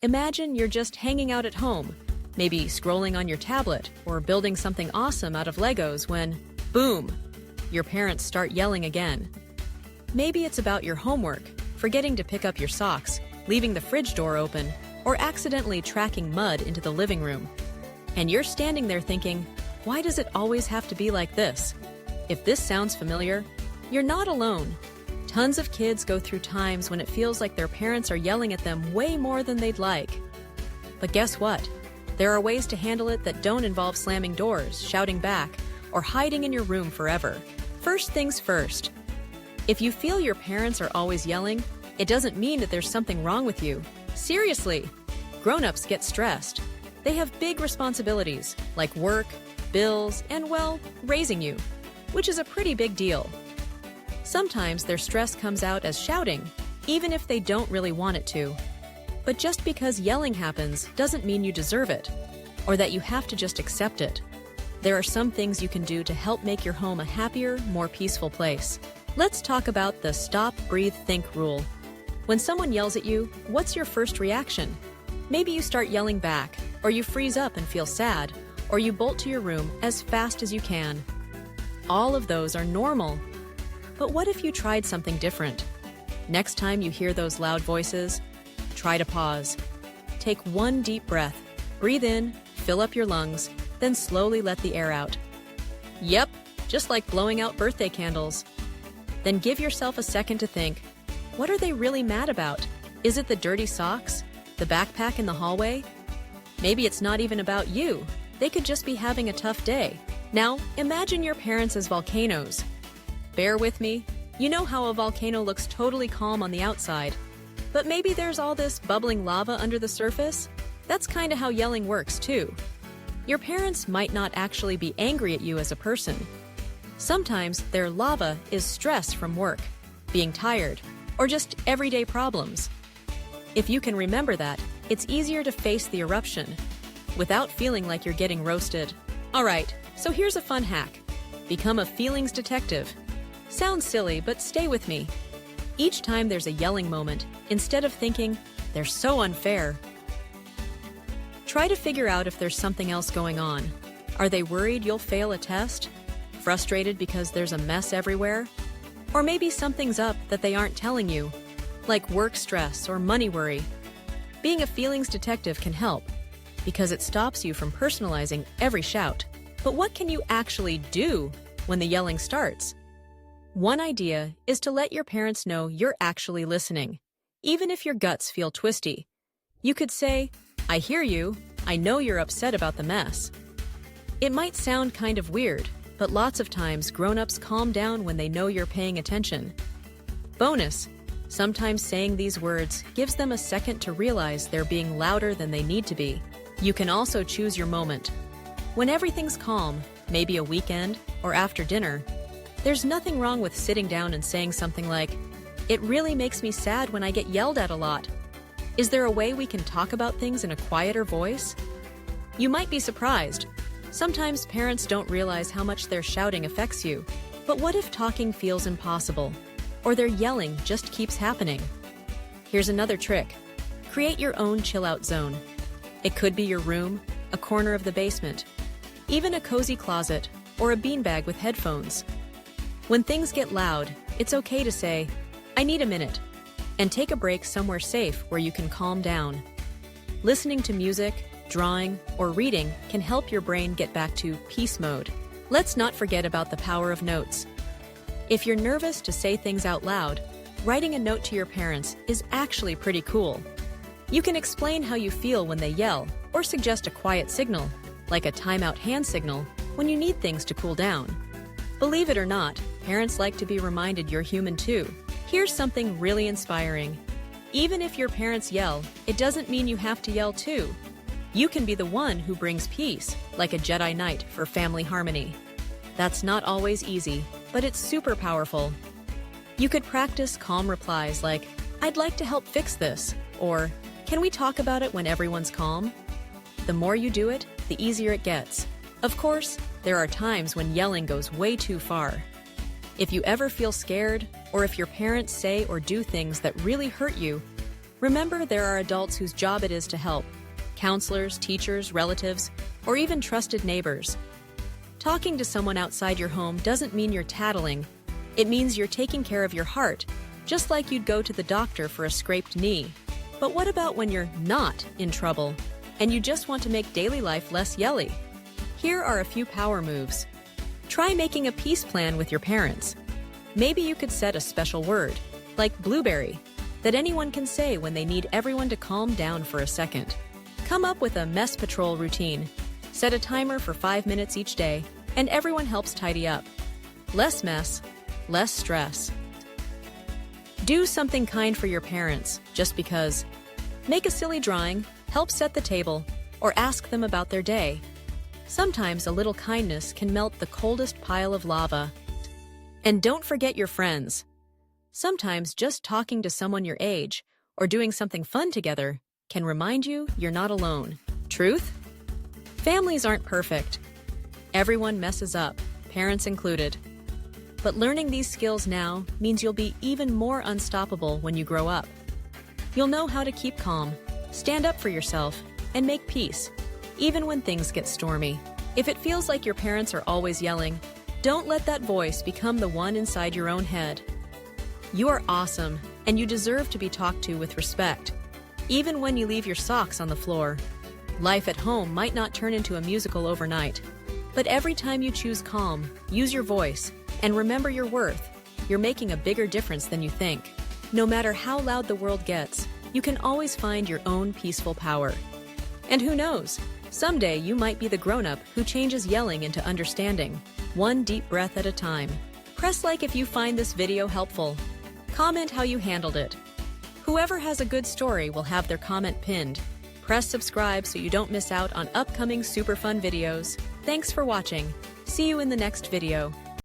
Imagine you're just hanging out at home, maybe scrolling on your tablet or building something awesome out of Legos when, boom, your parents start yelling again. Maybe it's about your homework, forgetting to pick up your socks, leaving the fridge door open, or accidentally tracking mud into the living room. And you're standing there thinking, why does it always have to be like this? If this sounds familiar, you're not alone. Tons of kids go through times when it feels like their parents are yelling at them way more than they'd like. But guess what? There are ways to handle it that don't involve slamming doors, shouting back, or hiding in your room forever. First things first. If you feel your parents are always yelling, it doesn't mean that there's something wrong with you. Seriously, grown-ups get stressed. They have big responsibilities, like work, bills, and, well, raising you, which is a pretty big deal. Sometimes their stress comes out as shouting, even if they don't really want it to. But just because yelling happens doesn't mean you deserve it, or that you have to just accept it. There are some things you can do to help make your home a happier, more peaceful place. Let's talk about the stop, breathe, think rule. When someone yells at you, what's your first reaction? Maybe you start yelling back, or you freeze up and feel sad, or you bolt to your room as fast as you can. All of those are normal. But what if you tried something different? Next time you hear those loud voices, try to pause. Take one deep breath, breathe in, fill up your lungs, then slowly let the air out. Yep, just like blowing out birthday candles. Then give yourself a second to think, what are they really mad about? Is it the dirty socks? The backpack in the hallway? Maybe it's not even about you. They could just be having a tough day. Now, imagine your parents as volcanoes. Bear with me. You know how a volcano looks totally calm on the outside, but maybe there's all this bubbling lava under the surface? That's kind of how yelling works, too. Your parents might not actually be angry at you as a person. Sometimes their lava is stress from work, being tired, or just everyday problems. If you can remember that, it's easier to face the eruption without feeling like you're getting roasted. All right, so here's a fun hack. Become a feelings detective. Sounds silly, but stay with me. Each time there's a yelling moment, instead of thinking, they're so unfair, try to figure out if there's something else going on. Are they worried you'll fail a test? Frustrated because there's a mess everywhere? Or maybe something's up that they aren't telling you, like work stress or money worry. Being a feelings detective can help, because it stops you from personalizing every shout. But what can you actually do when the yelling starts? One idea is to let your parents know you're actually listening, even if your guts feel twisty. You could say, I hear you, I know you're upset about the mess. It might sound kind of weird, but lots of times grown-ups calm down when they know you're paying attention. Bonus, sometimes saying these words gives them a second to realize they're being louder than they need to be. You can also choose your moment. When everything's calm, maybe a weekend or after dinner, there's nothing wrong with sitting down and saying something like, it really makes me sad when I get yelled at a lot. Is there a way we can talk about things in a quieter voice? You might be surprised. Sometimes parents don't realize how much their shouting affects you. But what if talking feels impossible? Or their yelling just keeps happening? Here's another trick. Create your own chill-out zone. It could be your room, a corner of the basement, even a cozy closet, or a beanbag with headphones. When things get loud, it's okay to say, I need a minute, and take a break somewhere safe where you can calm down. Listening to music, drawing, or reading can help your brain get back to peace mode. Let's not forget about the power of notes. If you're nervous to say things out loud, writing a note to your parents is actually pretty cool. You can explain how you feel when they yell, or suggest a quiet signal, like a timeout hand signal, when you need things to cool down. Believe it or not, parents like to be reminded you're human too. Here's something really inspiring. Even if your parents yell, it doesn't mean you have to yell too. You can be the one who brings peace, like a Jedi Knight for family harmony. That's not always easy, but it's super powerful. You could practice calm replies like, I'd like to help fix this, or can we talk about it when everyone's calm? The more you do it, the easier it gets. Of course, there are times when yelling goes way too far. If you ever feel scared, or if your parents say or do things that really hurt you, Remember, there are adults whose job it is to help: counselors, teachers, relatives, or even trusted neighbors. Talking to someone outside your home doesn't mean you're tattling. It means you're taking care of your heart, just like you'd go to the doctor for a scraped knee. But what about when you're not in trouble and you just want to make daily life less yelly? Here are a few power moves. Try making a peace plan with your parents. Maybe you could set a special word, like blueberry, that anyone can say when they need everyone to calm down for a second. Come up with a mess patrol routine. Set a timer for 5 minutes each day, and everyone helps tidy up. Less mess, less stress. Do something kind for your parents, just because. Make a silly drawing, help set the table, or ask them about their day. Sometimes a little kindness can melt the coldest pile of lava. And don't forget your friends. Sometimes just talking to someone your age or doing something fun together can remind you you're not alone. Truth? Families aren't perfect. Everyone messes up, parents included. But learning these skills now means you'll be even more unstoppable when you grow up. You'll know how to keep calm, stand up for yourself, and make peace, even when things get stormy. If it feels like your parents are always yelling, don't let that voice become the one inside your own head. You are awesome, and you deserve to be talked to with respect, even when you leave your socks on the floor. Life at home might not turn into a musical overnight, but every time you choose calm, use your voice, and remember your worth, you're making a bigger difference than you think. No matter how loud the world gets, you can always find your own peaceful power. And who knows, someday you might be the grown-up who changes yelling into understanding, one deep breath at a time. Press like if you find this video helpful. Comment how you handled it. Whoever has a good story will have their comment pinned. Press subscribe so you don't miss out on upcoming super fun videos. Thanks for watching. See you in the next video.